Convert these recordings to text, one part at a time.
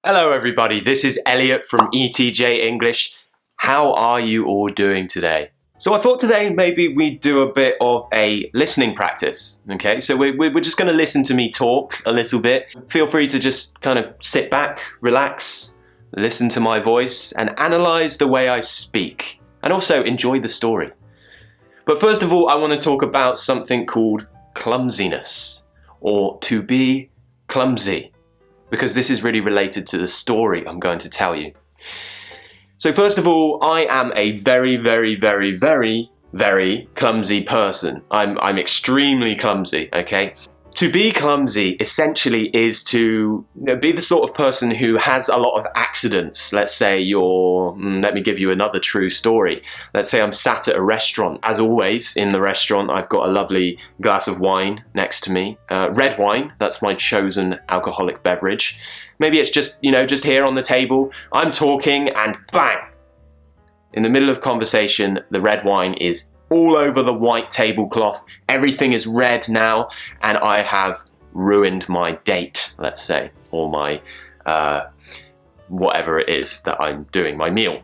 Hello everybody, this is Elliot from ETJ English. How are you all doing today? So I thought today maybe we'd do a bit of a listening practice, okay? So we're just going to listen to me talk a little bit. Feel free to just kind of sit back, relax, listen to my voice and analyze the way I speak and also enjoy the story. But first of all, I want to talk about something called clumsiness or to be clumsy, because this is really related to the story I'm going to tell you. So first of all, I am a very clumsy person. I'm extremely clumsy, okay? To be clumsy essentially is to be the sort of person who has a lot of accidents. Let's say let me give you another true story. Let's say I'm sat at a restaurant. As always, in the restaurant, I've got a lovely glass of wine next to me. Red wine, that's my chosen alcoholic beverage. Maybe it's just here on the table. I'm talking and bang! In the middle of conversation, the red wine is all over the white tablecloth. Everything is red now, and I have ruined my date, let's say, or my whatever it is that I'm doing, my meal.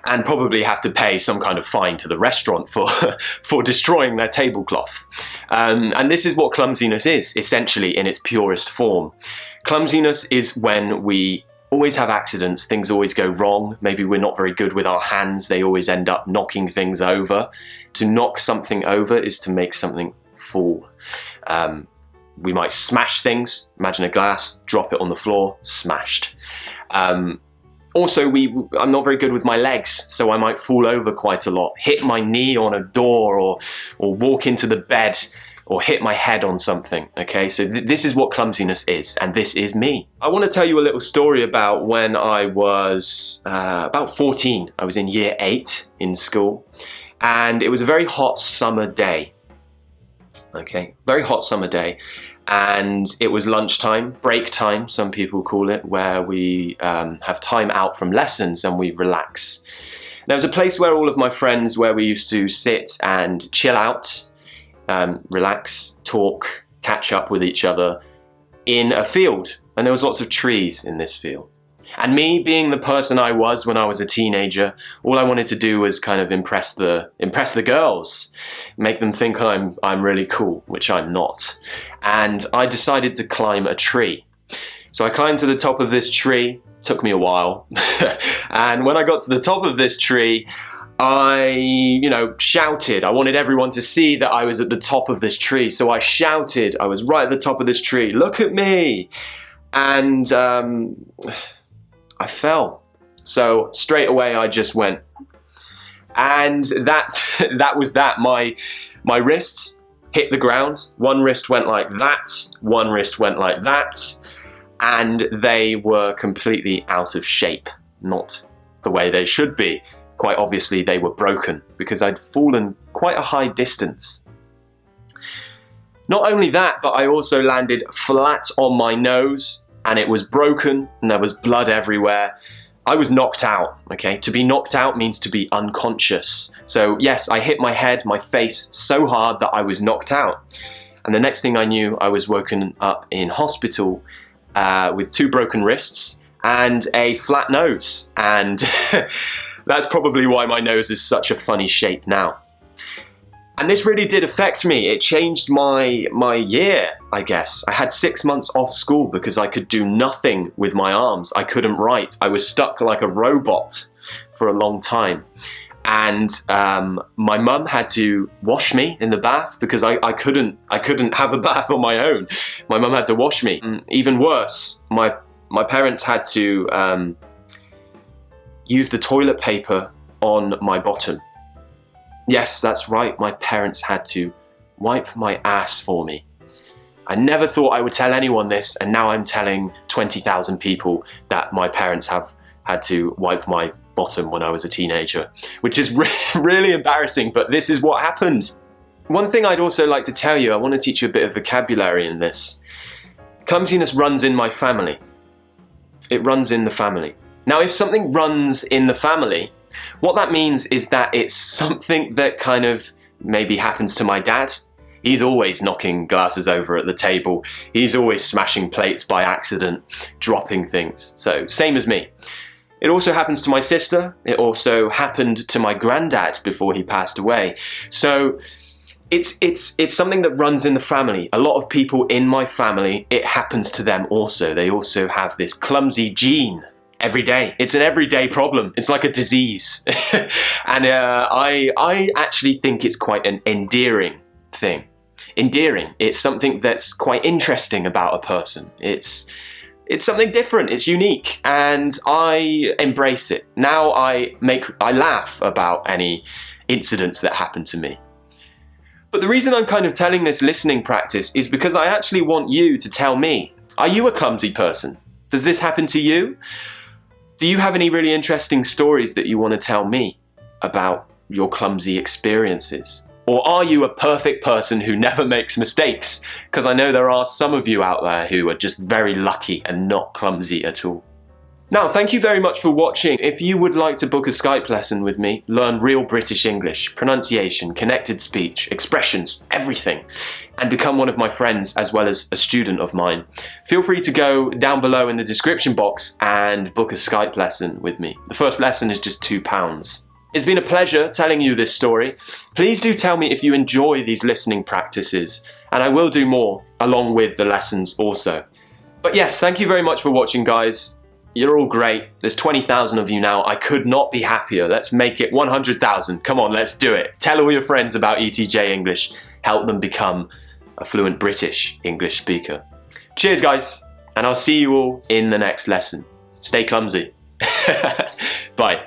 And probably have to pay some kind of fine to the restaurant for destroying their tablecloth. And this is what clumsiness is, essentially, in its purest form. Clumsiness is when we always have accidents, things always go wrong. Maybe we're not very good with our hands, they always end up knocking things over. To knock something over is to make something fall. We might smash things, imagine a glass, drop it on the floor, smashed. Also, I'm not very good with my legs, so I might fall over quite a lot, hit my knee on a door or walk into the bed or hit my head on something, okay? So this is what clumsiness is, and this is me. I want to tell you a little story about when I was about 14. I was in year 8 in school, and it was a very hot summer day, okay? Very hot summer day, and it was lunchtime, break time, some people call it, where we have time out from lessons and we relax. There was a place where all of my friends, where we used to sit and chill out, relax, talk, catch up with each other in a field. And there was lots of trees in this field. And me, being the person I was when I was a teenager, all I wanted to do was kind of impress the girls, make them think I'm really cool, which I'm not. And I decided to climb a tree. So I climbed to the top of this tree, took me a while. And when I got to the top of this tree, I, shouted. I wanted everyone to see that I was at the top of this tree. So I shouted, I was right at the top of this tree, look at me. And I fell. So straight away I just went. And that was that. My wrists hit the ground. One wrist went like that. One wrist went like that. And they were completely out of shape. Not the way they should be. Quite obviously they were broken because I'd fallen quite a high distance. Not only that, but I also landed flat on my nose and it was broken and there was blood everywhere. I was knocked out, okay? To be knocked out means to be unconscious. So yes, I hit my head, my face so hard that I was knocked out. And the next thing I knew, I was woken up in hospital with 2 broken wrists and a flat nose. And that's probably why my nose is such a funny shape now. And this really did affect me. It changed my year, I guess. I had 6 months off school because I could do nothing with my arms. I couldn't write. I was stuck like a robot for a long time. And my mum had to wash me in the bath because I couldn't have a bath on my own. My mum had to wash me. Even worse, my parents had to use the toilet paper on my bottom. Yes, that's right, my parents had to wipe my ass for me. I never thought I would tell anyone this, and now I'm telling 20,000 people that my parents have had to wipe my bottom when I was a teenager, which is really embarrassing, but this is what happened. One thing I'd also like to tell you, I want to teach you a bit of vocabulary in this. Clumsiness runs in my family. It runs in the family. Now, if something runs in the family, what that means is that it's something that kind of maybe happens to my dad. He's always knocking glasses over at the table. He's always smashing plates by accident, dropping things. So, same as me. It also happens to my sister. It also happened to my granddad before he passed away. So, it's something that runs in the family. A lot of people in my family, it happens to them also. They also have this clumsy gene. Every day. It's an everyday problem. It's like a disease. And I actually think it's quite an endearing thing. Endearing. It's something that's quite interesting about a person. It's something different. It's unique. And I embrace it. Now I laugh about any incidents that happen to me. But the reason I'm kind of telling this listening practice is because I actually want you to tell me, are you a clumsy person? Does this happen to you? Do you have any really interesting stories that you want to tell me about your clumsy experiences? Or are you a perfect person who never makes mistakes? Because I know there are some of you out there who are just very lucky and not clumsy at all. Now, thank you very much for watching. If you would like to book a Skype lesson with me, learn real British English, pronunciation, connected speech, expressions, everything, and become one of my friends as well as a student of mine, feel free to go down below in the description box and book a Skype lesson with me. The first lesson is just £2. It's been a pleasure telling you this story. Please do tell me if you enjoy these listening practices, and I will do more along with the lessons also. But yes, thank you very much for watching, guys. You're all great. There's 20,000 of you now. I could not be happier. Let's make it 100,000. Come on, let's do it. Tell all your friends about ETJ English. Help them become a fluent British English speaker. Cheers, guys. And I'll see you all in the next lesson. Stay clumsy. Bye.